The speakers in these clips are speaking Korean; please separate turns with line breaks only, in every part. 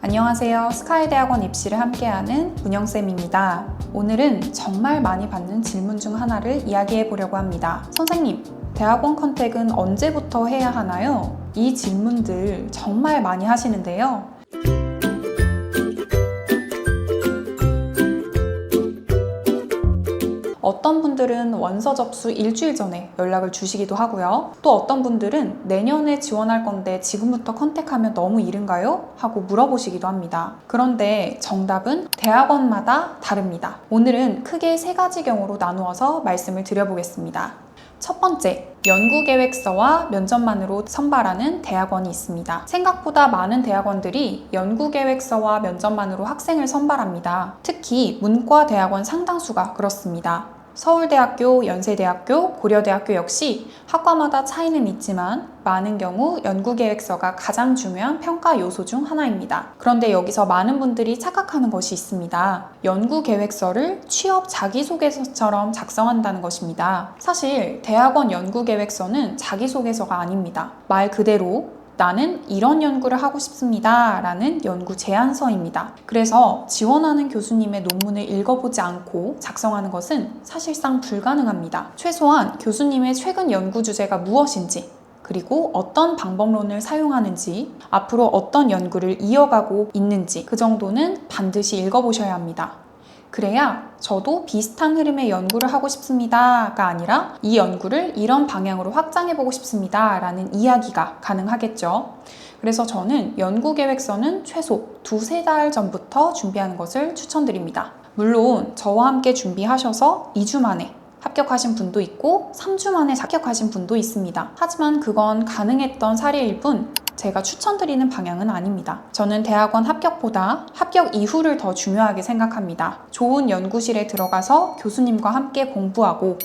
안녕하세요. 스카이대학원 입시를 함께하는 문영쌤입니다. 오늘은 정말 많이 받는 질문 중 하나를 이야기해 보려고 합니다. 선생님, 대학원 컨택은 언제부터 해야 하나요? 이 질문들 정말 많이 하시는데요. 어떤 분들은 원서 접수 일주일 전에 연락을 주시기도 하고요. 또 어떤 분들은 내년에 지원할 건데 지금부터 컨택하면 너무 이른가요? 하고 물어보시기도 합니다. 그런데 정답은 대학원마다 다릅니다. 오늘은 크게 3가지 경우로 나누어서 말씀을 드려보겠습니다. 첫 번째, 연구계획서와 면접만으로 선발하는 대학원이 있습니다. 생각보다 많은 대학원들이 연구계획서와 면접만으로 학생을 선발합니다. 특히 문과대학원 상당수가 그렇습니다. 서울대학교, 연세대학교, 고려대학교 역시 학과마다 차이는 있지만 많은 경우 연구계획서가 가장 중요한 평가 요소 중 하나입니다. 그런데 여기서 많은 분들이 착각하는 것이 있습니다. 연구계획서를 취업 자기소개서처럼 작성한다는 것입니다. 사실 대학원 연구계획서는 자기소개서가 아닙니다. 말 그대로 나는 이런 연구를 하고 싶습니다 라는 연구 제안서입니다. 그래서 지원하는 교수님의 논문을 읽어보지 않고 작성하는 것은 사실상 불가능합니다. 최소한 교수님의 최근 연구 주제가 무엇인지, 그리고 어떤 방법론을 사용하는지, 앞으로 어떤 연구를 이어가고 있는지 그 정도는 반드시 읽어보셔야 합니다. 그래야 저도 비슷한 흐름의 연구를 하고 싶습니다가 아니라 이 연구를 이런 방향으로 확장해보고 싶습니다 라는 이야기가 가능하겠죠. 그래서 저는 연구계획서는 최소 2-3달 전부터 준비하는 것을 추천드립니다. 물론 저와 함께 준비하셔서 2주 만에 합격하신 분도 있고 3주 만에 합격하신 분도 있습니다. 하지만 그건 가능했던 사례일 뿐 제가 추천드리는 방향은 아닙니다. 저는 대학원 합격보다 합격 이후를 더 중요하게 생각합니다. 좋은 연구실에 들어가서 교수님과 함께 공부하고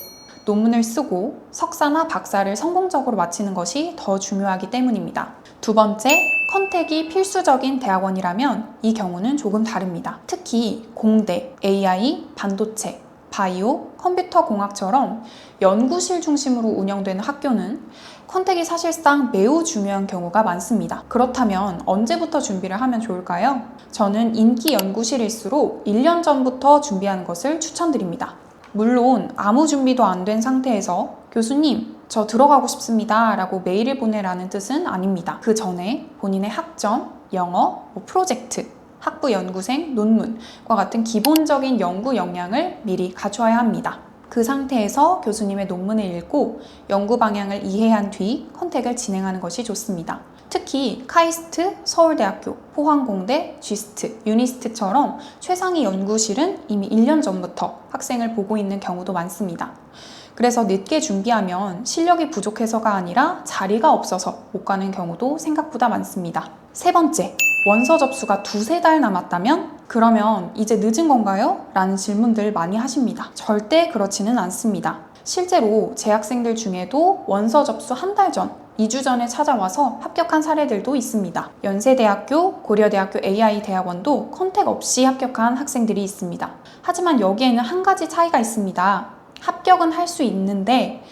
논문을 쓰고 석사나 박사를 성공적으로 마치는 것이 더 중요하기 때문입니다. 두 번째, 컨택이 필수적인 대학원이라면 이 경우는 조금 다릅니다. 특히 공대, AI, 반도체, 바이오, 컴퓨터 공학처럼 연구실 중심으로 운영되는 학교는 컨택이 사실상 매우 중요한 경우가 많습니다. 그렇다면 언제부터 준비를 하면 좋을까요? 저는 인기 연구실일수록 1년 전부터 준비하는 것을 추천드립니다. 물론 아무 준비도 안 된 상태에서 교수님, 저 들어가고 싶습니다 라고 메일을 보내라는 뜻은 아닙니다. 그 전에 본인의 학점, 영어, 프로젝트, 학부 연구생, 논문과 같은 기본적인 연구 역량을 미리 갖춰야 합니다. 그 상태에서 교수님의 논문을 읽고 연구 방향을 이해한 뒤 컨택을 진행하는 것이 좋습니다. 특히 카이스트, 서울대학교, 포항공대, GST, 유니스트처럼 최상위 연구실은 이미 1년 전부터 학생을 보고 있는 경우도 많습니다. 그래서 늦게 준비하면 실력이 부족해서가 아니라 자리가 없어서 못 가는 경우도 생각보다 많습니다. 세 번째, 원서 접수가 2-3달 남았다면? 그러면 이제 늦은 건가요? 라는 질문들 많이 하십니다. 절대 그렇지는 않습니다. 실제로 재학생들 중에도 원서 접수 1달 전, 2주 전에 찾아와서 합격한 사례들도 있습니다. 연세대학교, 고려대학교 AI대학원도 컨택 없이 합격한 학생들이 있습니다. 하지만 여기에는 한 가지 차이가 있습니다. 합격은 할 수 있는데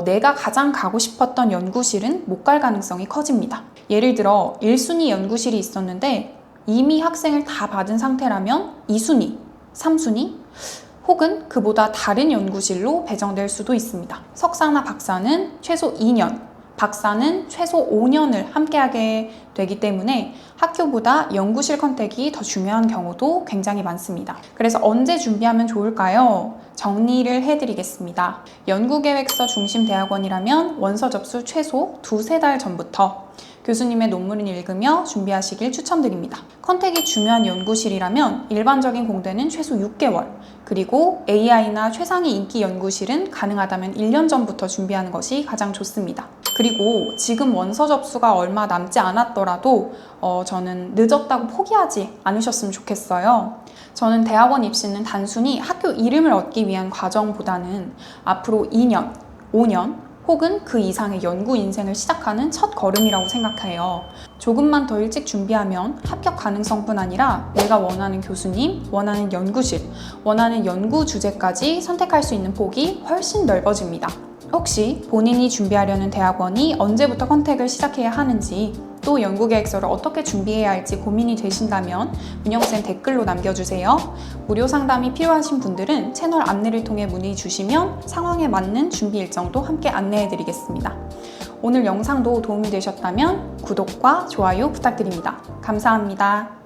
내가 가장 가고 싶었던 연구실은 못 갈 가능성이 커집니다. 예를 들어 1순위 연구실이 있었는데 이미 학생을 다 받은 상태라면 2순위, 3순위 혹은 그보다 다른 연구실로 배정될 수도 있습니다. 석사나 박사는 최소 2년, 박사는 최소 5년을 함께하게 되기 때문에 학교보다 연구실 컨택이 더 중요한 경우도 굉장히 많습니다. 그래서 언제 준비하면 좋을까요? 정리를 해드리겠습니다. 연구계획서 중심 대학원이라면 원서 접수 최소 2-3달 전부터 교수님의 논문을 읽으며 준비하시길 추천드립니다. 컨택이 중요한 연구실이라면 일반적인 공대는 최소 6개월, 그리고 AI나 최상위 인기 연구실은 가능하다면 1년 전부터 준비하는 것이 가장 좋습니다. 그리고 지금 원서 접수가 얼마 남지 않았더라도 저는 늦었다고 포기하지 않으셨으면 좋겠어요. 저는 대학원 입시는 단순히 학교 이름을 얻기 위한 과정보다는 앞으로 2년, 5년 혹은 그 이상의 연구 인생을 시작하는 첫 걸음이라고 생각해요. 조금만 더 일찍 준비하면 합격 가능성뿐 아니라 내가 원하는 교수님, 원하는 연구실, 원하는 연구 주제까지 선택할 수 있는 폭이 훨씬 넓어집니다. 혹시 본인이 준비하려는 대학원이 언제부터 컨택을 시작해야 하는지, 또 연구계획서를 어떻게 준비해야 할지 고민이 되신다면 운영쌤 댓글로 남겨주세요. 무료 상담이 필요하신 분들은 채널 안내를 통해 문의 주시면 상황에 맞는 준비 일정도 함께 안내해드리겠습니다. 오늘 영상도 도움이 되셨다면 구독과 좋아요 부탁드립니다. 감사합니다.